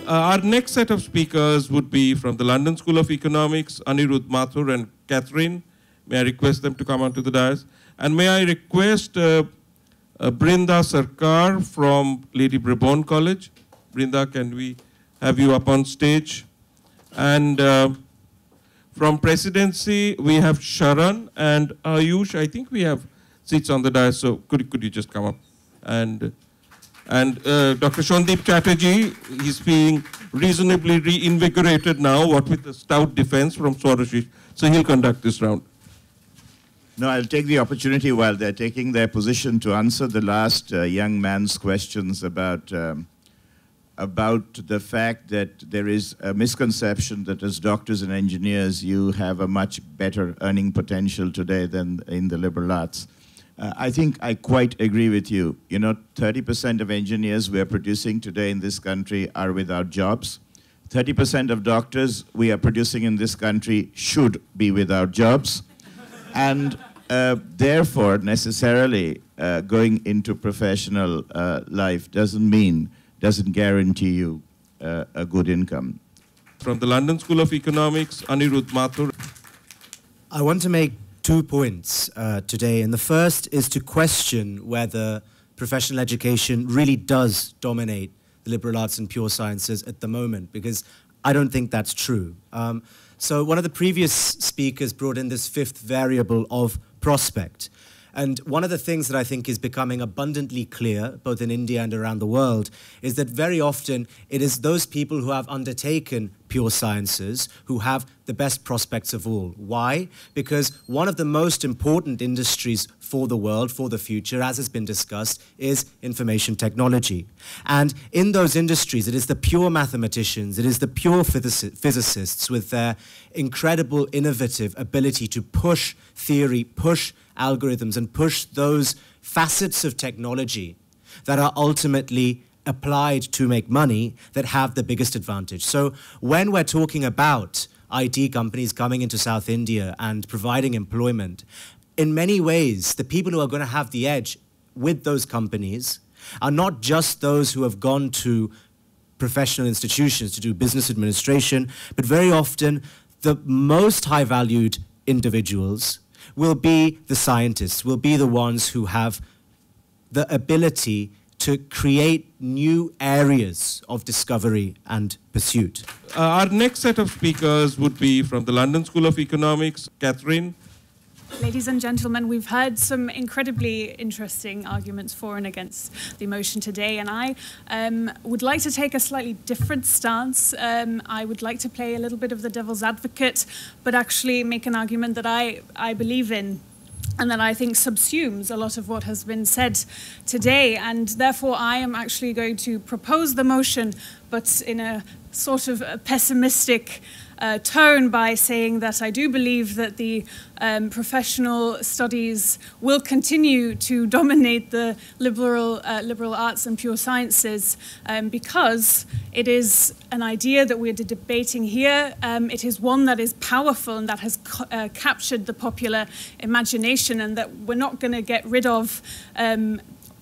Our next set of speakers would be from the London School of Economics, Anirudh Mathur and Catherine. May I request them to come onto the dais? And may I request Brinda Sarkar from Lady Brabourne College. Brinda, can we have you up on stage? And from Presidency, we have Sharan and Ayush. I think we have seats on the dais, so could you just come up? And Dr. Shondeep Chatterjee, he's being reasonably reinvigorated now, what with the stout defense from Swarashish. So he'll conduct this round. No, I'll take the opportunity while they're taking their position to answer the last young man's questions about the fact that there is a misconception that as doctors and engineers, you have a much better earning potential today than in the liberal arts. I think I quite agree with you. You know, 30% of engineers we are producing today in this country are without jobs. 30% of doctors we are producing in this country should be without jobs. And therefore, necessarily, going into professional life doesn't guarantee you a good income. From the London School of Economics, Anirudh Mathur. I want to make 2 points today, and the first is to question whether professional education really does dominate the liberal arts and pure sciences at the moment, because I don't think that's true. So one of the previous speakers brought in this 5th variable of prospect. And one of the things that I think is becoming abundantly clear, both in India and around the world, is that very often it is those people who have undertaken pure sciences who have the best prospects of all. Why? Because one of the most important industries for the world, for the future, as has been discussed, is information technology. And in those industries, it is the pure mathematicians, it is the pure physicists with their incredible innovative ability to push theory, push algorithms, and push those facets of technology that are ultimately applied to make money that have the biggest advantage. So when we're talking about IT companies coming into South India and providing employment, in many ways, the people who are going to have the edge with those companies are not just those who have gone to professional institutions to do business administration, but very often the most high-valued individuals will be the scientists, will be the ones who have the ability to create new areas of discovery and pursuit. Our next set of speakers would be from the London School of Economics, Catherine. Ladies and gentlemen, we've heard some incredibly interesting arguments for and against the motion today, and I would like to take a slightly different stance. I would like to play a little bit of the devil's advocate, but actually make an argument that I believe in, and that I think subsumes a lot of what has been said today. And therefore, I am actually going to propose the motion, but in a sort of a pessimistic tone, by saying that I do believe that the professional studies will continue to dominate the liberal arts and pure sciences, because it is an idea that we're debating here. It is one that is powerful and that has captured the popular imagination, and that we're not going to get rid of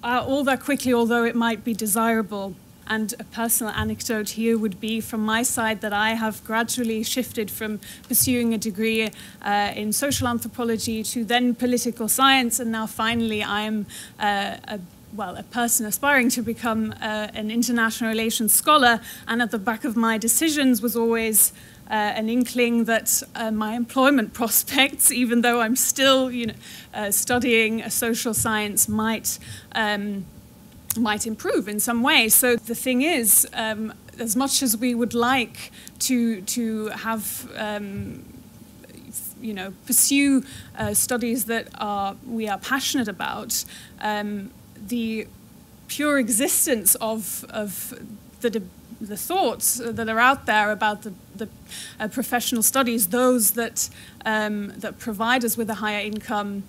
all that quickly, although it might be desirable. And a personal anecdote here would be from my side that I have gradually shifted from pursuing a degree in social anthropology to then political science, and now finally I am a person aspiring to become an international relations scholar. And at the back of my decisions was always an inkling that my employment prospects, even though I'm still studying a social science, might improve in some way. So the thing is, as much as we would like to have, pursue studies that we are passionate about, the pure existence of the thoughts that are out there about the professional studies, those that provide us with a higher income,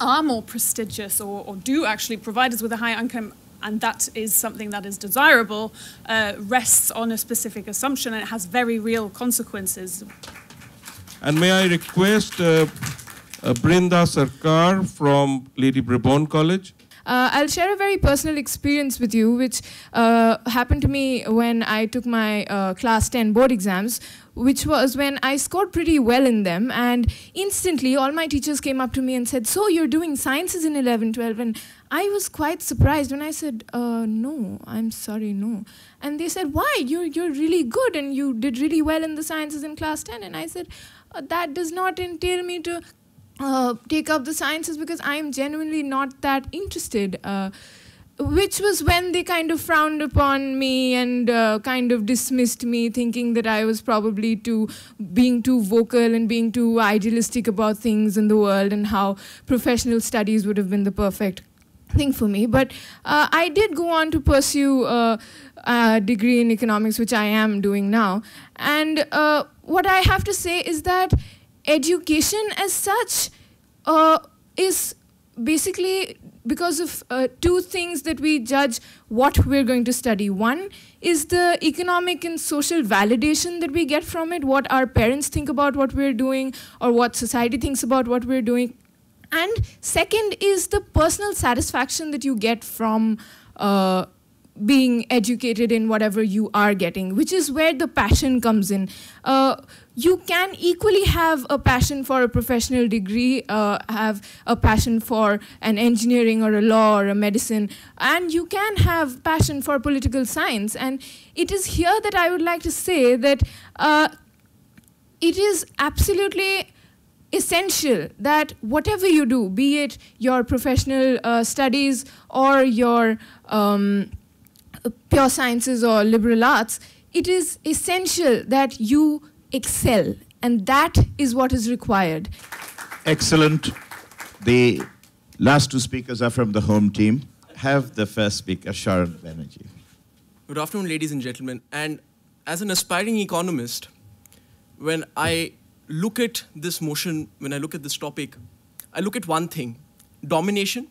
are more prestigious, or do actually provide us with a higher income, and that is something that is desirable, rests on a specific assumption, and it has very real consequences. And may I request Brinda Sarkar from Lady Brabourne College? I'll share a very personal experience with you, which happened to me when I took my class 10 board exams, which was when I scored pretty well in them, and instantly all my teachers came up to me and said, "So you're doing sciences in 11, 12, and I was quite surprised when I said, no, I'm sorry, no. And they said, why? You're really good and you did really well in the sciences in class 10. And I said, that does not entail me to take up the sciences because I'm genuinely not that interested. Which was when they kind of frowned upon me and kind of dismissed me, thinking that I was probably being too vocal and being too idealistic about things in the world, and how professional studies would have been the perfect thing for me. But I did go on to pursue a degree in economics, which I am doing now. And what I have to say is that education as such is basically because of two things that we judge what we're going to study. One is the economic and social validation that we get from it, what our parents think about what we're doing, or what society thinks about what we're doing. And second is the personal satisfaction that you get from being educated in whatever you are getting, which is where the passion comes in. You can equally have a passion for a professional degree, have a passion for an engineering or a law or a medicine, and you can have passion for political science. And it is here that I would like to say that it is absolutely essential that whatever you do, be it your professional studies or your pure sciences or liberal arts, it is essential that you excel, and that is what is required. Excellent. The last two speakers are from the home team. Have the first speaker, Sharon Banerjee. Good afternoon, ladies and gentlemen. And as an aspiring economist, when I look at this motion, when I look at this topic, I look at one thing, domination.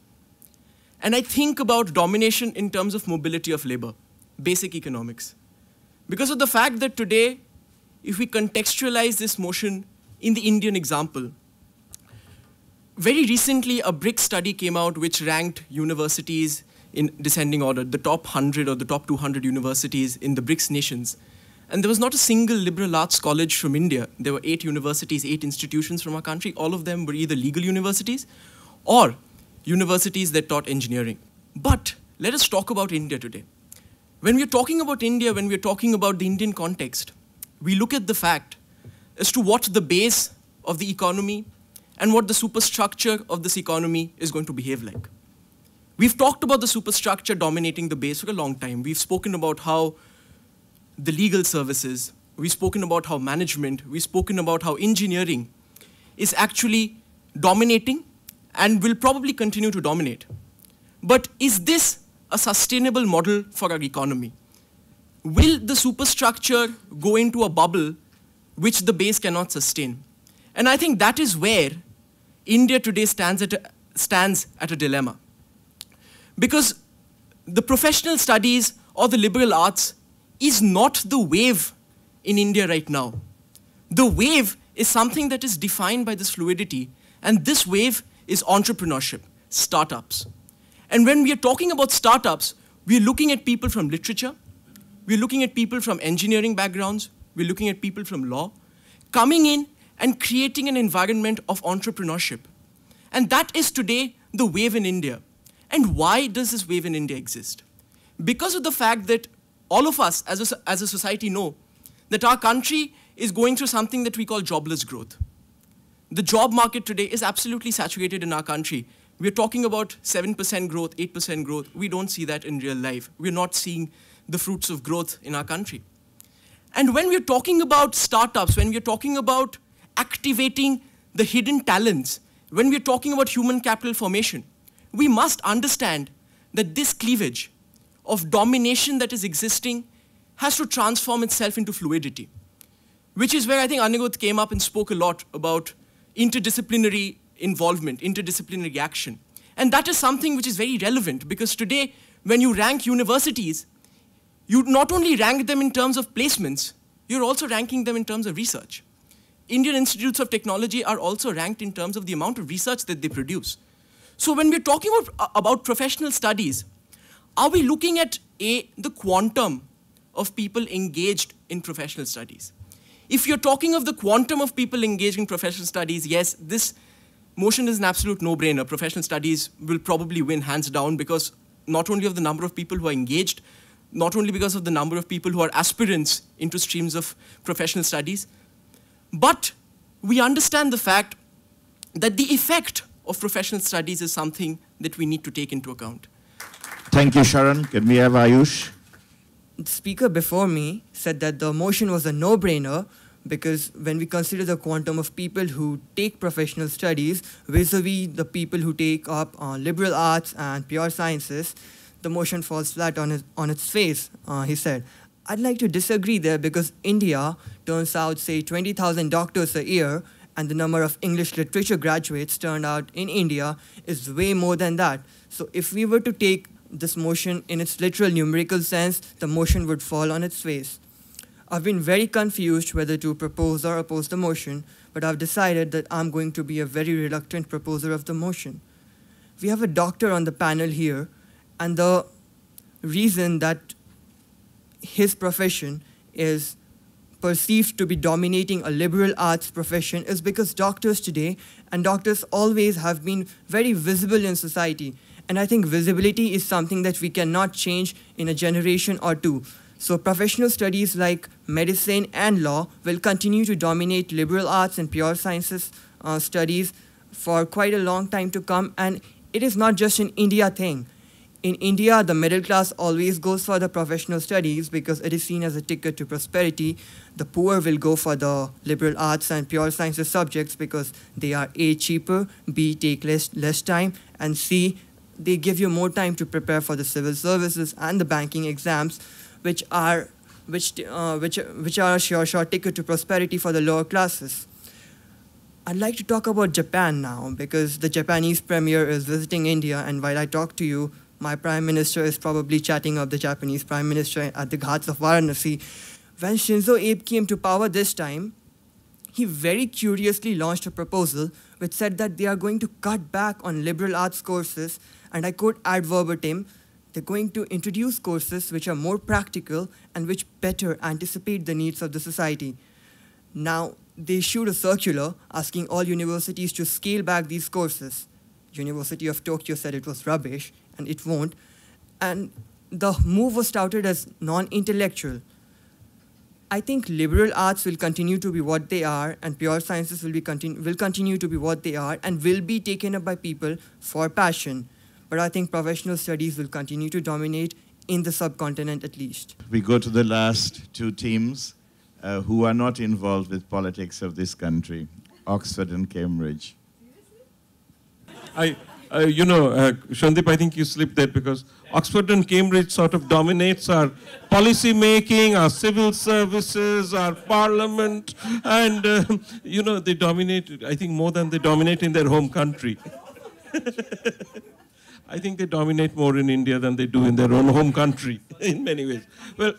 And I think about domination in terms of mobility of labor, basic economics. Because of the fact that today, if we contextualize this motion in the Indian example, very recently a BRICS study came out which ranked universities in descending order, the top 100 or the top 200 universities in the BRICS nations. And there was not a single liberal arts college from India. There were 8 universities, 8 institutions from our country. All of them were either legal universities or universities that taught engineering. But let us talk about India today. When we're talking about India, when we're talking about the Indian context, we look at the fact as to what the base of the economy and what the superstructure of this economy is going to behave like. We've talked about the superstructure dominating the base for a long time. We've spoken about how the legal services, we've spoken about how management, we've spoken about how engineering is actually dominating and will probably continue to dominate. But is this a sustainable model for our economy? Will the superstructure go into a bubble which the base cannot sustain? And I think that is where India today stands at a dilemma. Because the professional studies or the liberal arts is not the wave in India right now. The wave is something that is defined by this fluidity, and this wave is entrepreneurship, startups. And when we are talking about startups, we are looking at people from literature, we're looking at people from engineering backgrounds, we're looking at people from law, coming in and creating an environment of entrepreneurship. And that is today the wave in India. And why does this wave in India exist? Because of the fact that all of us as a society know that our country is going through something that we call jobless growth. The job market today is absolutely saturated in our country. We're talking about 7% growth, 8% growth. We don't see that in real life. We're not seeing the fruits of growth in our country. And when we're talking about startups, when we're talking about activating the hidden talents, when we're talking about human capital formation, we must understand that this cleavage of domination that is existing has to transform itself into fluidity, which is where I think Anigot came up and spoke a lot about interdisciplinary involvement, interdisciplinary action. And that is something which is very relevant because today, when you rank universities, you not only rank them in terms of placements, you're also ranking them in terms of research. Indian institutes of technology are also ranked in terms of the amount of research that they produce. So when we're talking about professional studies, are we looking at the quantum of people engaged in professional studies? If you're talking of the quantum of people engaged in professional studies, yes, this motion is an absolute no-brainer. Professional studies will probably win hands down because not only of the number of people who are engaged, not only because of the number of people who are aspirants into streams of professional studies, but we understand the fact that the effect of professional studies is something that we need to take into account. Thank you, Sharon. Can we have Ayush? The speaker before me said that the motion was a no-brainer because when we consider the quantum of people who take professional studies vis-a-vis the people who take up liberal arts and pure sciences, the motion falls flat on its face, he said. I'd like to disagree there because India turns out, say, 20,000 doctors a year, and the number of English literature graduates turned out in India is way more than that. So if we were to take this motion in its literal numerical sense, the motion would fall on its face. I've been very confused whether to propose or oppose the motion, but I've decided that I'm going to be a very reluctant proposer of the motion. We have a doctor on the panel here, and the reason that his profession is perceived to be dominating a liberal arts profession is because doctors today, and doctors always have been very visible in society. And I think visibility is something that we cannot change in a generation or two. So professional studies like medicine and law will continue to dominate liberal arts and pure sciences studies for quite a long time to come. And it is not just an India thing. In India, the middle class always goes for the professional studies because it is seen as a ticket to prosperity. The poor will go for the liberal arts and pure sciences subjects because they are A, cheaper, B, take less time, and C, they give you more time to prepare for the civil services and the banking exams, which are a sure ticket to prosperity for the lower classes. I'd like to talk about Japan now because the Japanese premier is visiting India, and while I talk to you, my prime minister is probably chatting up the Japanese prime minister at the ghats of Varanasi. When Shinzo Abe came to power this time, he very curiously launched a proposal which said that they are going to cut back on liberal arts courses, and I quote ad verbatim, they're going to introduce courses which are more practical and which better anticipate the needs of the society. Now, they issued a circular asking all universities to scale back these courses. University of Tokyo said it was rubbish, and it won't. And the move was touted as non-intellectual. I think liberal arts will continue to be what they are, and pure sciences will continue to be what they are, and will be taken up by people for passion. But I think professional studies will continue to dominate in the subcontinent at least. We go to the last two teams who are not involved with politics of this country, Oxford and Cambridge. Shandip, I think you slipped that because Oxford and Cambridge sort of dominates our policy making, our civil services, our parliament, and, they dominate, I think, more than they dominate in their home country. I think they dominate more in India than they do in their own home country, in many ways. Well,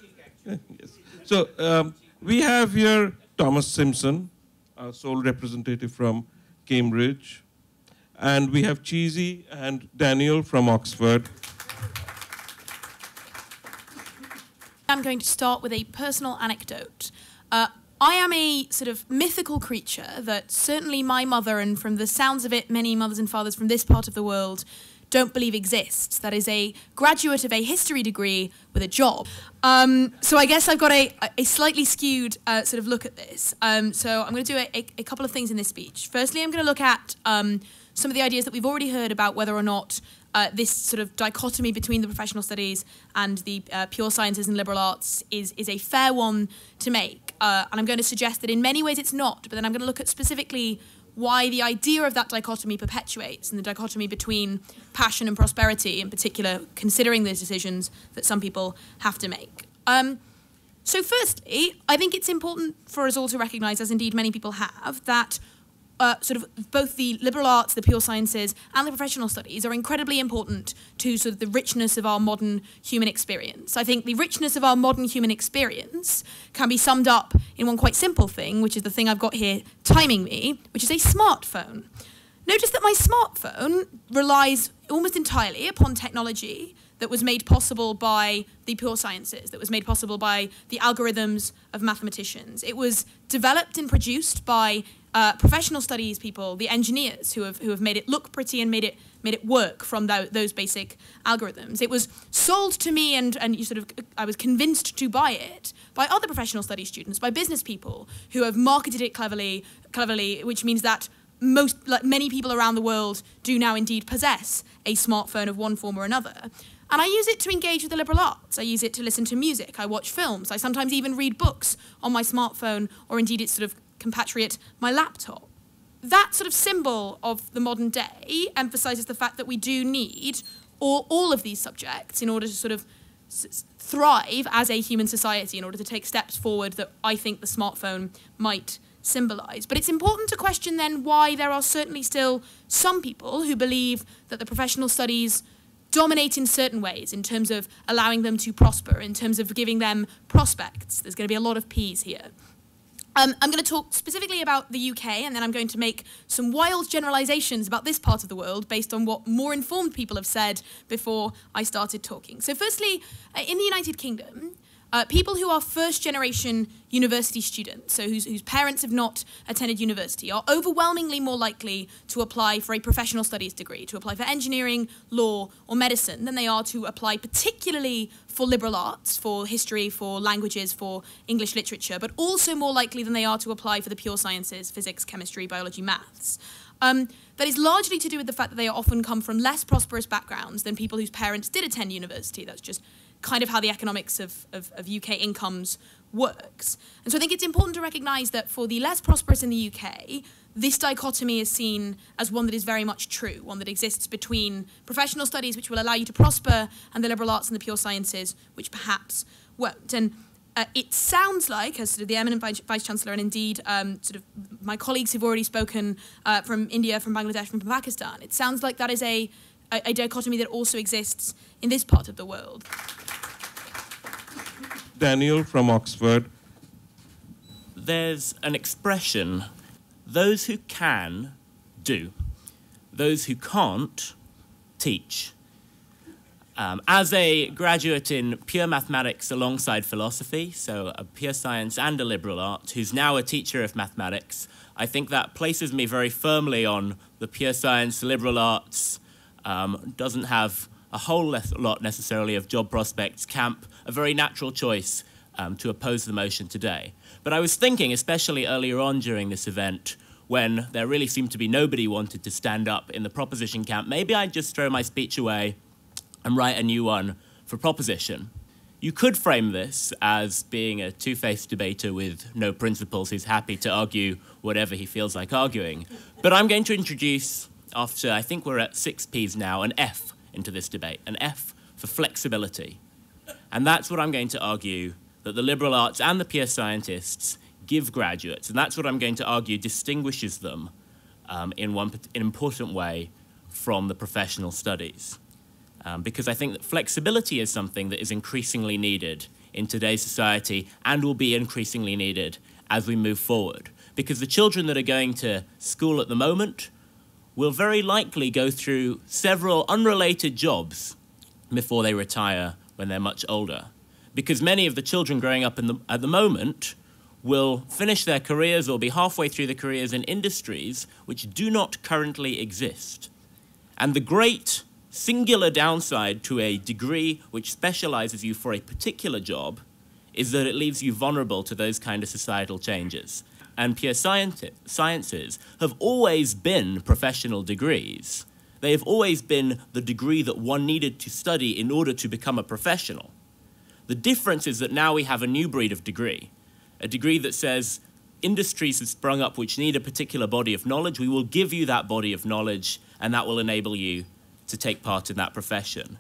yes. So we have here Thomas Simpson, our sole representative from Cambridge. And we have Cheesy and Daniel from Oxford. I'm going to start with a personal anecdote. I am a sort of mythical creature that certainly my mother, and from the sounds of it, many mothers and fathers from this part of the world, don't believe exists. That is a graduate of a history degree with a job. So I guess I've got a slightly skewed sort of look at this. So I'm going to do a couple of things in this speech. Firstly, I'm going to look at some of the ideas that we've already heard about whether or not this sort of dichotomy between the professional studies and the pure sciences and liberal arts is a fair one to make. And I'm going to suggest that in many ways it's not, but then I'm going to look at specifically why the idea of that dichotomy perpetuates, and the dichotomy between passion and prosperity, in particular, considering those decisions that some people have to make. So firstly, I think it's important for us all to recognise, as indeed many people have, that sort of both the liberal arts, the pure sciences, and the professional studies are incredibly important to sort of the richness of our modern human experience. I think the richness of our modern human experience can be summed up in one quite simple thing, which is the thing I've got here timing me, which is a smartphone. notice that my smartphone relies almost entirely upon technology that was made possible by the pure sciences, that was made possible by the algorithms of mathematicians. It was developed and produced by professional studies people, the engineers who have made it look pretty and made it work from those basic algorithms. It was sold to me and I was convinced to buy it by other professional studies students, by business people who have marketed it cleverly, which means that many people around the world do now indeed possess a smartphone of one form or another. And I use it to engage with the liberal arts. I use it to listen to music. I watch films. I sometimes even read books on my smartphone, or indeed its sort of compatriot, my laptop. That sort of symbol of the modern day emphasizes the fact that we do need all of these subjects in order to sort of thrive as a human society, in order to take steps forward that I think the smartphone might symbolize. But it's important to question then why there are certainly still some people who believe that the professional studies dominate in certain ways in terms of allowing them to prosper, in terms of giving them prospects. There's going to be a lot of P's here. I'm going to talk specifically about the UK, and then I'm going to make some wild generalizations about this part of the world based on what more informed people have said before I started talking. So firstly, in the United Kingdom, people who are first-generation university students, so whose parents have not attended university, are overwhelmingly more likely to apply for a professional studies degree, to apply for engineering, law, or medicine, than they are to apply particularly for liberal arts, for history, for languages, for English literature, but also more likely than they are to apply for the pure sciences, physics, chemistry, biology, maths. That is largely to do with the fact that they often come from less prosperous backgrounds than people whose parents did attend university. That's just kind of how the economics of UK incomes works. And so I think it's important to recognise that for the less prosperous in the UK, this dichotomy is seen as one that is very much true, one that exists between professional studies, which will allow you to prosper, and the liberal arts and the pure sciences, which perhaps won't. And it sounds like, as sort of the eminent Vice-Chancellor, and indeed sort of my colleagues who've already spoken from India, from Bangladesh, from Pakistan, it sounds like that is a dichotomy that also exists in this part of the world. Daniel from Oxford. There's an expression, those who can, do. Those who can't, teach. As a graduate in pure mathematics alongside philosophy, so a pure science and a liberal art, who's now a teacher of mathematics, I think that places me very firmly on the pure science, liberal arts, doesn't have a whole lot necessarily of job prospects camp, a very natural choice to oppose the motion today. But I was thinking, especially earlier on during this event, when there really seemed to be nobody wanted to stand up in the proposition camp, maybe I'd just throw my speech away and write a new one for proposition. You could frame this as being a two-faced debater with no principles who's happy to argue whatever he feels like arguing. But I'm going to introduce, after I think we're at 6 Ps now, an F into this debate, an F for flexibility. And that's what I'm going to argue that the liberal arts and the pure scientists give graduates, and that's what I'm going to argue distinguishes them in an important way from the professional studies. Because I think that flexibility is something that is increasingly needed in today's society and will be increasingly needed as we move forward. Because the children that are going to school at the moment will very likely go through several unrelated jobs before they retire when they're much older. Because many of the children growing up at the moment will finish their careers or be halfway through their careers in industries which do not currently exist. And the great singular downside to a degree which specializes you for a particular job is that it leaves you vulnerable to those kind of societal changes. And pure sciences have always been professional degrees. They have always been the degree that one needed to study in order to become a professional. The difference is that now we have a new breed of degree, a degree that says industries have sprung up which need a particular body of knowledge. We will give you that body of knowledge, and that will enable you to take part in that profession.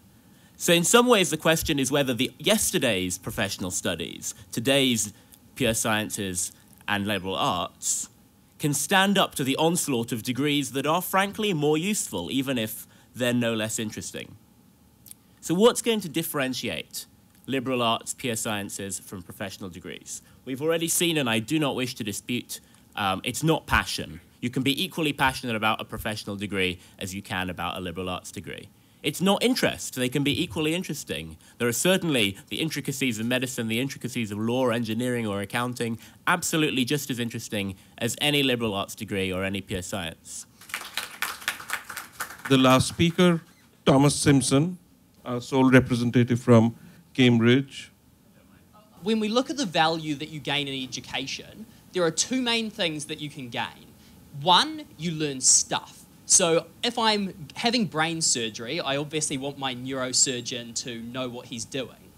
So in some ways, the question is whether yesterday's professional studies, today's pure sciences and liberal arts, can stand up to the onslaught of degrees that are frankly more useful, even if they're no less interesting. So what's going to differentiate liberal arts, pure sciences from professional degrees? We've already seen, and I do not wish to dispute, it's not passion. You can be equally passionate about a professional degree as you can about a liberal arts degree. It's not interest. They can be equally interesting. There are certainly the intricacies of medicine, the intricacies of law, engineering, or accounting, absolutely just as interesting as any liberal arts degree or any pure science. The last speaker, Thomas Simpson, our sole representative from Cambridge. When we look at the value that you gain in education, there are two main things that you can gain. One, you learn stuff. So if I'm having brain surgery, I obviously want my neurosurgeon to know what he's doing.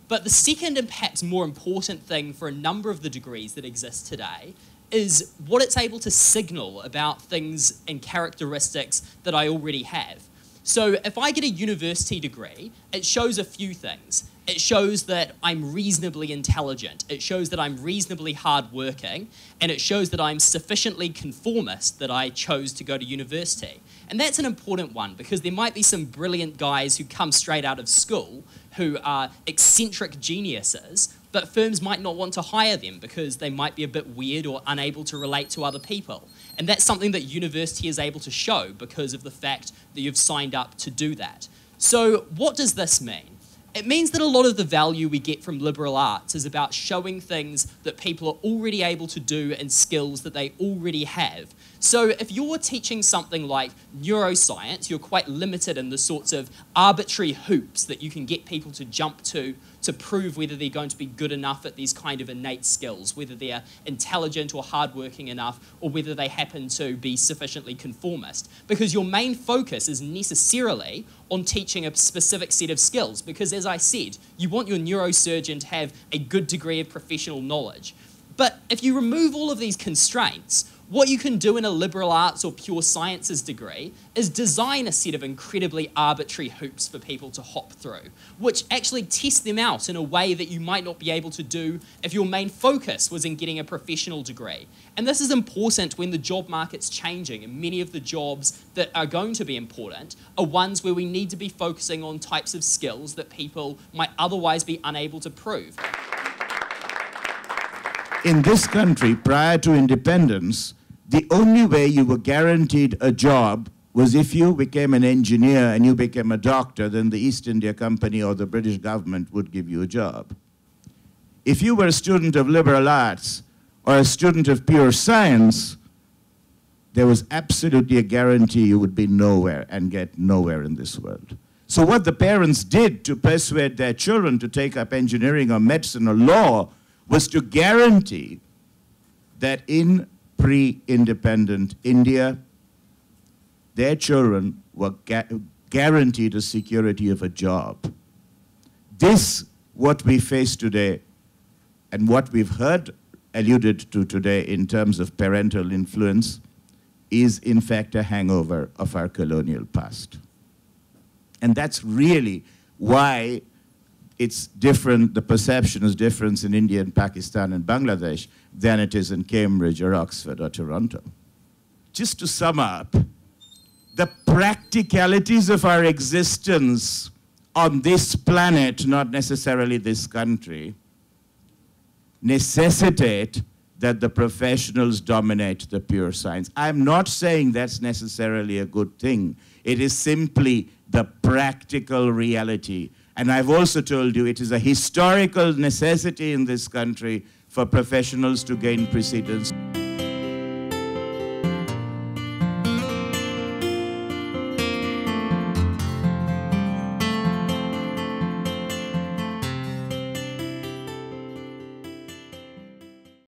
But the second and perhaps more important thing for a number of the degrees that exist today is what it's able to signal about things and characteristics that I already have. So if I get a university degree, it shows a few things. It shows that I'm reasonably intelligent. It shows that I'm reasonably hardworking. And it shows that I'm sufficiently conformist that I chose to go to university. And that's an important one because there might be some brilliant guys who come straight out of school who are eccentric geniuses, but firms might not want to hire them because they might be a bit weird or unable to relate to other people. And that's something that university is able to show because of the fact that you've signed up to do that. So what does this mean? It means that a lot of the value we get from liberal arts is about showing things that people are already able to do and skills that they already have. So if you're teaching something like neuroscience, you're quite limited in the sorts of arbitrary hoops that you can get people to jump to prove whether they're going to be good enough at these kind of innate skills, whether they're intelligent or hardworking enough, or whether they happen to be sufficiently conformist. Because your main focus is necessarily on teaching a specific set of skills. Because as I said, you want your neurosurgeon to have a good degree of professional knowledge. But if you remove all of these constraints, what you can do in a liberal arts or pure sciences degree is design a set of incredibly arbitrary hoops for people to hop through, which actually test them out in a way that you might not be able to do if your main focus was in getting a professional degree. And this is important when the job market's changing, and many of the jobs that are going to be important are ones where we need to be focusing on types of skills that people might otherwise be unable to prove. In this country, prior to independence, the only way you were guaranteed a job was if you became an engineer and you became a doctor, then the East India Company or the British government would give you a job. If you were a student of liberal arts or a student of pure science, there was absolutely a guarantee you would be nowhere and get nowhere in this world. So what the parents did to persuade their children to take up engineering or medicine or law was to guarantee that in pre-independent India, their children were guaranteed a security of a job. This, what we face today, and what we've heard alluded to today in terms of parental influence, is in fact a hangover of our colonial past. And that's really why it's different, the perception is different in India and Pakistan and Bangladesh than it is in Cambridge or Oxford or Toronto. Just to sum up, the practicalities of our existence on this planet, not necessarily this country, necessitate that the professionals dominate the pure science. I'm not saying that's necessarily a good thing. It is simply the practical reality. And I've also told you it is a historical necessity in this country for professionals to gain precedence.